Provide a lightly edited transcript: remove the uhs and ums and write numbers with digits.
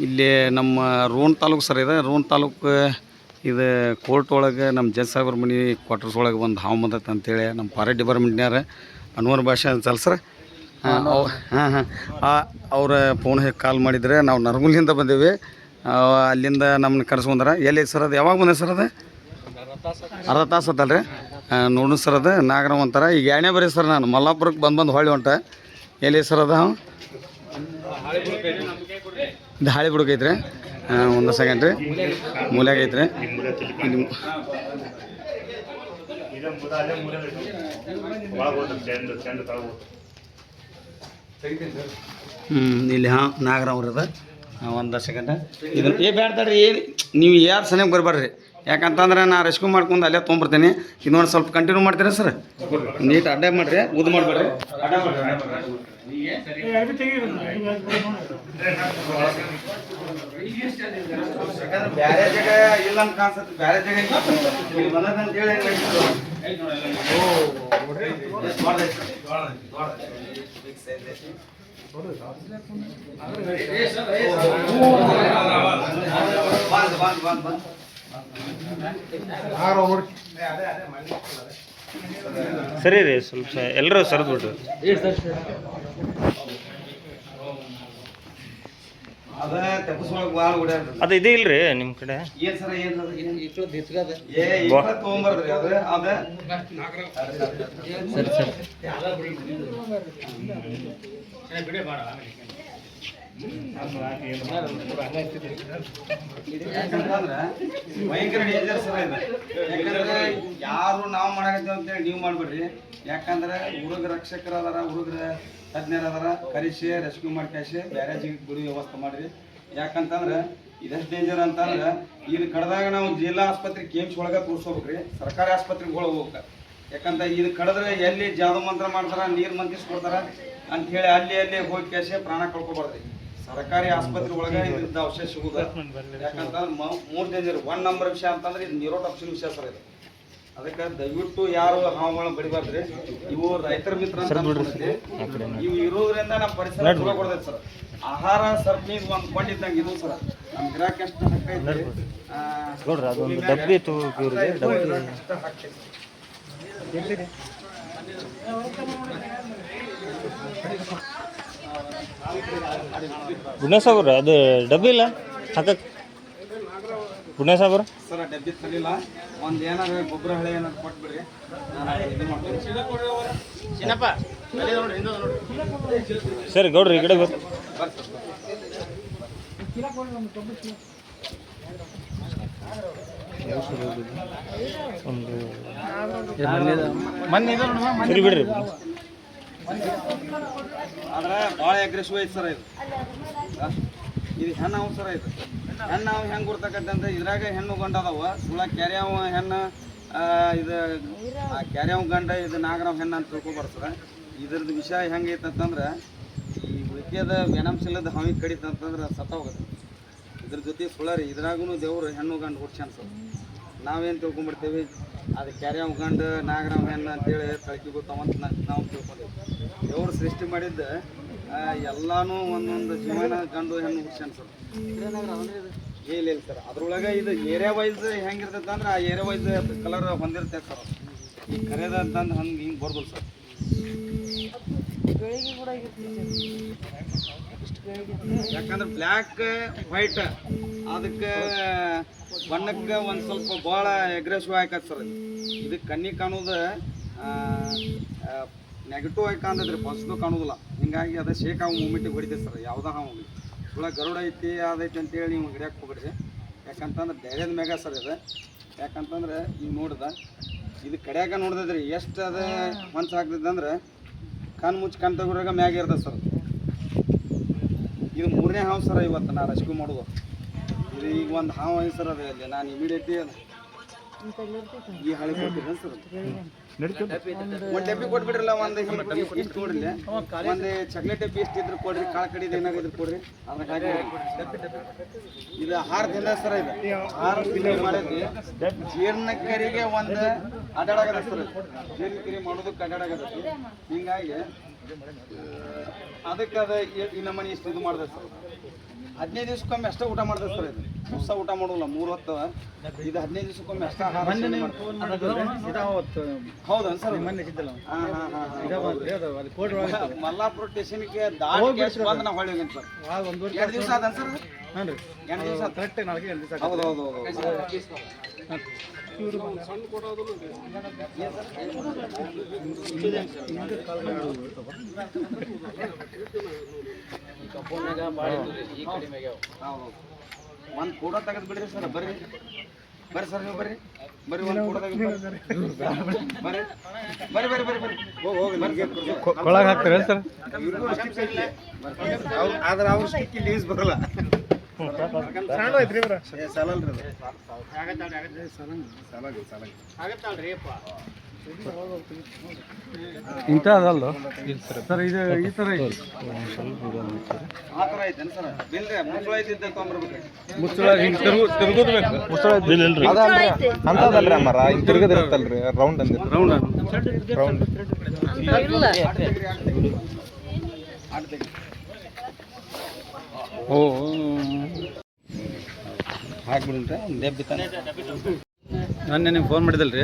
ಇಲ್ಲಿ ನಮ್ಮ ರೋಣ ತಾಲೂಕು ಸರ್ ಇದೆ. ರೋಣ ತಾಲೂಕು ಇದು ಕೋರ್ಟ್ ಒಳಗೆ ನಮ್ಮ ಜಡ್ಜ್ ಸಾಹೇಬ್ರ ಮನೆ ಕ್ವಾರ್ಟರ್ಸ್ ಒಳಗೆ ಒಂದು ಹಾವು ಬಂದೈತೆ ಅಂತೇಳಿ ನಮ್ಮ ಫಾರೆಸ್ಟ್ ಡಿಪಾರ್ಟ್ಮೆಂಟ್ನ್ಯಾರ ಅನ್ವರ್ ಭಾಷೆ ಅಂತಲ್ಲ ಸರ್. ಹಾಂ ಅವ್ರ ಫೋನ್ ಕಾಲ್ ಮಾಡಿದರೆ ನಾವು ನರಗುಲಿಂದ ಬಂದೇವಿ. ಅಲ್ಲಿಂದ ನಮ್ಮನ್ನ ಕರೆಸ್ಕೊಂಡ್ರೆ ಎಲ್ಲಿ ಸರ್ ಅದು ಯಾವಾಗ ಬಂದೆ ಸರ್ ಅದು ಅರ್ಧ ತಾಸು ಆತಲ್ಲ ರೀ ನೋಡು ಸರ್ ಅದು ನಾಗರಾವ್ ಅಂತಾರೆ. ಈಗ ಎರಡನೇ ಬರೀ ಸರ್ ನಾನು ಮಲ್ಲಾಪುರಕ್ಕೆ ಬಂದು ಹೊಳ್ಳಿ ಹೊಂಟ ಎಲ್ಲಿ ಸರ್ ಅದು ಇದು ಹಾಳಿ ಬುಡಕ್ಕೆ ಐತ್ರಿ. ಒಂದು ಸೆಕೆಂಡ್ ರೀ ಮೂಲ್ಯಾಗ ಐತ್ರಿ ಇಲ್ಲಿ ಇಲ್ಲಿ ಹಾಂ ನಾಗರಾವ್ ಅದ. ಒಂದು ಸೆಕೆಂಡ್ ಇದನ್ನು ಬ್ಯಾಡ ತಡ್ರಿ ಏನು ನೀವು ಯಾರು ಸನಿಯಾಗಿ ಬರಬೇಡ್ರಿ. ಯಾಕಂತಂದ್ರೆ ನಾ ರೆಸ್ಕ್ಯೂ ಮಾಡ್ಕೊಂಡು ಅಲ್ಲೇ ತೊಗೊಂಬರ್ತೀನಿ. ಇನ್ನೊಂದು ಸ್ವಲ್ಪ ಕಂಟಿನ್ಯೂ ಮಾಡ್ತೀರಾ ಸರ್? ನೀಟ್ ಅಡ್ಡ ಮಾಡಿರಿ, ಉದ್ದು ಮಾಡಬೇಡ್ರಿ. ಬೇರೆ ಜಾಗ ಇಲ್ಲ ಅಂತ ಕಾಣಿಸುತ್ತೆ. ಬೇರೆ ಜಾಗ ಇಲ್ಲಿ ಬಂದದಂತೇಳಿ ಸರಿ ರೀ ಸ್ವಲ್ಪ ಎಲ್ಲರೂ ಸರಿದು ಬಿಡ್ರಿ. ಅದು ಇದೇ ಇಲ್ರಿ ನಿಮ್ಮ ಕಡೆ ಭಯಂಕರ ಡೇಂಜರ್ ಸರ್ ಇದು. ಯಾಕಂದ್ರೆ ಯಾರು ನಾವು ಮಾಡಾಕತ್ತೇವೆ ಅಂತೇಳಿ ನೀವು ಮಾಡ್ಬೇಡ್ರಿ. ಯಾಕಂದ್ರೆ ಹುಡುಗ ರಕ್ಷಕರು ಅದಾರ, ಹುಡುಗರ ತಜ್ಞರು ಅದಾರ, ಕರೆಸಿ ರೆಸ್ಕ್ಯೂ ಮಾಡಿ ಕ್ಯಾಶಿ ಬೇರೆ ಜಿಗೆ ಬಿಡು ವ್ಯವಸ್ಥೆ ಮಾಡಿರಿ. ಯಾಕಂತಂದ್ರೆ ಇದಷ್ಟು ಡೇಂಜರ್ ಅಂತಂದ್ರೆ ಇದು ಕಡ್ದಾಗ ನಾವು ಜಿಲ್ಲಾ ಆಸ್ಪತ್ರೆ KMC ಒಳಗೆ ತೋರಿಸ್ಕೋಬೇಕ್ರಿ, ಸರ್ಕಾರಿ ಆಸ್ಪತ್ರೆಗೆ ಹೋಗ್ಬೇಕು. ಯಾಕಂದ್ರೆ ಇದು ಕಡಿದ್ರೆ ಎಲ್ಲಿ ಜಾದು ಮಂತ್ರ ಮಾಡ್ತಾರ, ನೀರು ಮಂತಿಸ್ಕೊಡ್ತಾರ ಅಂಥೇಳಿ ಅಲ್ಲಿ ಹೋಗಿ ಕ್ಯಾಶಿ ಪ್ರಾಣ ಕಳ್ಕೊಬಾರ್ದು. ಸರ್ಕಾರಿ ಆಸ್ಪತ್ರೆ ಒಳಗೆ ಇದ್ದ ಔಷಧ ಸಿಗುದ. ಯಾಕಂತಂದ್ರೆ 3 ಡೇಂಜರ್ 1 ನಂಬರ್ ವಿಷಯ ಅಂತಂದ್ರೆ ಇದು ನ್ಯೂರೋಟಾಕ್ಸಿನ್ ವಿಷಯ ಸರ್ ಇದು. ಅದಕ್ಕೆ ದಯವಿಟ್ಟು ಯಾರು ಹಾವುಗಳನ್ನ ಬಡಿಬಾರ್ದ್ರಿ. ಇವು ರೈತರ ಮಿತ್ರ ಅಂತ ಇವು ಇರೋದ್ರಿಂದ ನಮ್ಮ ಪರಿಸರ ಚಲೋ ಕೊಡ್ತೈತೆ ಸರ್. ಆಹಾರ ಸರಪಣಿ ಒಂದು ಕೊಂಡಿದ್ದಂಗೆ ಇದು ಸರ್. ನಮ್ಮ ಗಿರಾಕಿ ಎಷ್ಟು ಹಾಕೈತಿ ಗುಣಸಾಗರ ಅದು ಡಬ್ಬಿ ಇಲ್ಲ ಹಾಕಕ್ಕೆ ಗುಣಸಾಗರ ಸರ್. ಡಬ್ಬಿ ತರಲಿಲ್ಲ, ಒಂದು ಏನಾದ್ರು ಗೊಬ್ಬರ ಹಳೆ ಏನಾದ್ರು ಕೊಟ್ಬಿಡ್ರಿ, ನಾನು ಇದು ಮಾಡ್ತೀನಿ. ಸರಿ ಗೌಡ್ರಿ ಈ ಕಡೆ ಬರ್ರಿ. ಒಂದು ಸರಿ ಬಿಡ್ರಿ. ಆದ್ರೆ ಭಾಳ ಅಗ್ರೆಸಿವ್ ಐತೆ ಸರ್ ಇದು. ಇದು ಹೆಣ್ಣು ಹಾವು ಸರ. ಇದು ಹೆಣ್ಣು ಹಾವು ಹೆಂಗೆ ಗುರ್ತಕ್ಕಂತ ಅಂದ್ರೆ ಇದ್ರಾಗ ಹೆಣ್ಣು ಗಂಡ ಅದಾವ. ಸುಳ್ಳ ಕ್ಯಾರ್ಯಾವ ಹೆಣ್ಣು ಇದು ಕ್ಯಾರ್ಯಾವ ಗಂಡ, ಇದು ನಾಗರಾವ್ ಹೆಣ್ಣು ಅಂತ ತಿಳ್ಕೊಬಾರ್ದು ಸರ. ಇದ್ರದ್ದು ವಿಷಯ ಹೆಂಗೆ ಐತಂತಂದ್ರೆ ಈ ಉಳಿಕೆದ ವೆನಮ್ಸಿಲ್ಲದ ಹಾವಿಗೆ ಕಡಿತಂತಂದ್ರೆ ಸತ್ತ ಹೋಗುತ್ತೆ. ಇದ್ರ ಜೊತೆ ಸುಳ್ಳರಿ ಇದ್ರಾಗೂ ದೇವರು ಹೆಣ್ಣು ಗಂಡು ಹುಡ್ಸ್ಯಾನ ಸರ್. ನಾವೇನು ತಿಳ್ಕೊಂಡ್ಬಿಡ್ತೇವೆ ಅದು ಕ್ಯಾರ್ಯಾವ ಗಂಡು ನಾಗರಾವ್ ಹೆಣ್ಣು ಅಂತೇಳಿ ತಳಕಿ ಗೊತ್ತಾವಂತ ನಾವು ತಿಳ್ಕೊಂಡೇವೆ. ದೇವರು ಸೃಷ್ಟಿ ಮಾಡಿದ್ದ ಎಲ್ಲಾನು ಒಂದೊಂದು ಜೀವನ ಗಂಡು ಹೆಣ್ಣು ಹುಡ್ಸ್ಯಾನ ಸರ್. ಇಲ್ಲ ಸರ್. ಅದ್ರೊಳಗೆ ಇದು ಏರಿಯಾ ವೈಸ್ ಹೆಂಗಿರ್ತೈತೆ ಅಂದ್ರೆ ಆ ಏರಿಯಾ ವೈಸ್ ಕಲರ್ ಹೊಂದಿರ್ತೈತೆ ಸರ್. ಈ ಕರೆದ ಅಂತಂದು ಹಂಗೆ ಹಿಂಗೆ ಬರ್ದಲ್ಲ ಸರ್. ಯಾಕಂದ್ರೆ ಬ್ಲ್ಯಾಕ್ ವೈಟ್ ಅದಕ್ಕೆ ಬಣ್ಣಕ್ಕೆ ಒಂದು ಸ್ವಲ್ಪ ಭಾಳ ಅಗ್ರೆಸಿವ್ ಆಯ್ಕತ್ ಸರ್. ಇದಕ್ಕೆ ಕಣ್ಣಿ ಕಾಣೋದು ನೆಗೆಟಿವ್ ಆಗಿ ಕಾಣ್ತೈತೆ ರೀ, ಪಾಸಿಟಿವ್ ಕಾಣೋದಿಲ್ಲ. ಹಿಂಗಾಗಿ ಅದು ಶೇಕ್ ಆಗೋ ಮೂಮೆಂಟಿಗೆ ಹೊಡಿತೈತೆ ಸರ್. ಯಾವುದೋ ಹಾವು ಸುಳ್ಳ ಗರುಡ ಐತಿ ಅದೈತಿ ಅಂತೇಳಿ ನೀವು ಹಿಡಿಯಕ್ಕೆ ಹೋಗ್ಬಿಡ್ರಿ. ಯಾಕಂತಂದ್ರೆ ಧೈರ್ಯದ ಮ್ಯಾಗ ಸರ್ ಇದು. ಯಾಕಂತಂದ್ರೆ ಈಗ ನೋಡ್ದ ಇದು ಕಡ್ಯಾಗ ನೋಡ್ದೈತ್ರಿ ಎಷ್ಟು ಅದು ಮನ್ಸು ಹಾಕ್ತೈತೆ ಅಂದ್ರೆ ಕಣ್ಣು ಮುಚ್ಚಿ ಕಣ್ಣು ತಗೋರಾಗ ಮ್ಯಾಗ ಇರ್ತದೆ ಸರ್. ಇದು 3ನೇ ಹಾವು ಸರ್ ಇವತ್ತು ನಾ ರೆಸ್ಕ್ಯೂ ಮಾಡೋದು. ಇದು ಈಗ ಒಂದು ಹಾವು ಐತೆ ಸರ್. ಅದು ಅಲ್ಲಿ ನಾನು ಇಮಿಡಿಯೇಟ್ಲಿ ಈ ಹಳಿ ಕೊಡ್ತೀನಿ ಸರ್. ಒಂದು ಡಬ್ಬಿ ಕೊಟ್ಬಿಡ್ರಲ್ಲ, ಒಂದು ಇಷ್ಟು ನೋಡ್ರಿ, ಒಂದು ಚಾಕ್ಲೇಟ್ ಡಬ್ಬಿ ಎಷ್ಟು ಇದ್ರು ಕೊಡ್ರಿ, ಕಾಳು ಕಡಿದು ಏನಾಗಿದ್ರು ಕೊಡ್ರಿ, ಅದ್ರಾಗ ಹಾಕಿ. ಇದು ಆಹಾರದಿಂದ ಸರ್. ಇದು ಆಹಾರ ಫಿಲ್ಲಿಂಗ್ ಮಾಡೈತಿ. ಜೀರ್ಣಕರಿಗೆ ಒಂದು ಅಡ್ಡಾಡಾಗದ ಸರ್. ಜೀರ್ಣಕ್ರಿಯೆ ಮಾಡೋದಕ್ಕೆ ಅಡ್ಡಾಡಾಗದೈತಿ. ಹಿಂಗಾಗಿ ಅದಕ್ಕೆ ಅದು ಈ ನಮ್ಮನೆ ಇಷ್ಟು ಇದು ಮಾಡಿದೆ ಸರ್. 15 ದಿವಸಕ್ಕೊಮ್ಮೆ ಅಷ್ಟೇ ಊಟ ಮಾಡ್ತದೆ ಸರ್ ಇದು. ಹೊಸ ಊಟ ಮಾಡೋಲ್ಲ 3 ಹೊತ್ತು ಇದು 15 ದಿವಸಕ್ಕೊಮ್ಮೆ ಅಷ್ಟೇ ಆಹಾರ ಸೇವನೆ ಮಾಡ್ತದೆ. ಹೌದಾ ಸರ್? ಮಲ್ಲಾಪುರ ಸ್ಟೇಷನ್ಗೆ ದಾಟಿ ಬಂದು ನಾವು ಹೊಳ್ಳಿ ಹೋಗಿನಿ ಸರ್. 2 ದಿವಸ ಆದ ಸರ್? 2 ದಿವಸ ಕರೆಕ್ಟ್. ಹೌದು ಹೌದು ಹೌದು. ಒಂದು ಫೋಟೋ ತೆಗೆದು ಬಿಡ್ರಿ ಸರ್. ಬರ್ರಿ ಬರ್ರಿ ಸರ್, ನೀವು ಬರ್ರಿ ಬರ್ರಿ, ಒಂದು ಫೋಟೋ ತೆಗೆದು ಬರ್ರಿ ಬರ್ರಿ ಬರ್ರಿ ಬರ್ರಿ ಬರ್ರಿ ಕೊಳಗೆ ಹಾಕ್ತಾರೆ ಸರ್. ಆದ್ರೆ ಅವ್ರ ಸ್ಟಿಕ್ಕಿ ಲೀವ್ಸ್ ಬರಲ್ಲ. ಇಂಥ ಅದಲ್ಲ ಸರ್, ಇದು ಈ ಥರ ಐತಿ. ಆ ಥರ ಐತೇನು ಸರ್? ಬಿಲ್ರಿ ಮುಚ್ಚಳ ಐತಿದ್ದ ತೊಗೊಂಬರ್ಬೇಕ್ರಿ. ಮುಚ್ಚಳ ಹಿಂಗೆ ತಿರುಗೋದ್ಬೇಕು. ಮುಚ್ಚಳ ಅಂತದಲ್ರಿ ಅಮ್ಮಾರ, ಹಿಂಗೆ ತಿರುಗದಿರುತ್ತಲ್ರಿ, ರೌಂಡ್ ಅಂದಿರ ರೌಂಡ್ ರೌಂಡ್. ಓ ಹಾಕ್ಬಿಡ್ರಿ. ನಾನು ನಿಮಗೆ ಫೋನ್ ಮಾಡಿದಲ್ರಿ.